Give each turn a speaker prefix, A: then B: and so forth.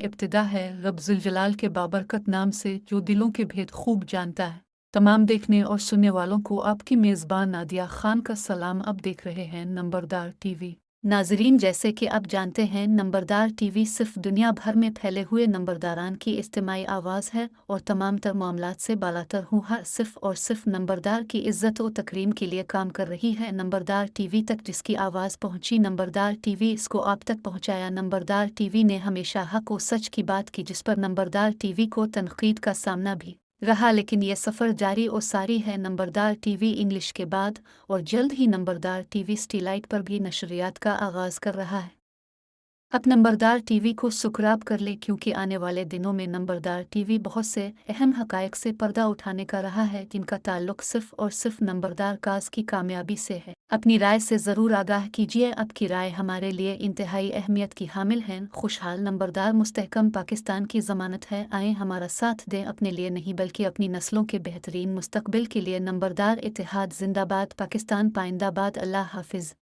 A: इब्तिदा है रब जुल जलाल के बाबरकत नाम से जो दिलों के भेद खूब जानता है। तमाम देखने और सुनने वालों को आपकी मेज़बान नादिया खान का सलाम। अब देख रहे हैं नंबरदार टीवी। नाजरीन, जैसे कि आप जानते हैं, नंबरदार टीवी सिर्फ दुनिया भर में फैले हुए नंबरदारान की इज्तिमाई आवाज़ है और तमाम तर मामलात से बालातर हुआ सिर्फ और सिर्फ नंबरदार की इज्जत व तकरीम के लिए काम कर रही है। नंबरदार टीवी तक जिसकी आवाज़ पहुंची, नंबरदार टीवी इसको आप तक पहुंचाया। नंबरदार टीवी ने हमेशा हक व सच की बात की, जिस पर नंबरदार टीवी को तनकीद का सामना भी रहा, लेकिन यह सफ़र जारी और सारी है। नंबरदार टीवी इंग्लिश के बाद और जल्द ही नंबरदार टीवी स्टीलाइट पर भी नशरियात का आगाज़ कर रहा है। अब नंबरदार टीवी को सुखराब कर ले, क्योंकि आने वाले दिनों में नंबरदार टीवी बहुत से अहम हकायक से पर्दा उठाने का रहा है, जिनका ताल्लुक सिर्फ और सिर्फ नंबरदार काज की कामयाबी से है। अपनी राय से ज़रूर आगाह कीजिए, आपकी राय हमारे लिए इंतहाई अहमियत की हामिल है। खुशहाल नंबरदार मुस्तहकम पाकिस्तान की ज़मानत है। आए हमारा साथ दें, अपने लिए नहीं बल्कि अपनी नस्लों के बेहतरीन मुस्तकबिल के लिए। नंबरदार इत्तेहाद जिंदाबाद, पाकिस्तान पाइंदाबाद। अल्लाह हाफिज़।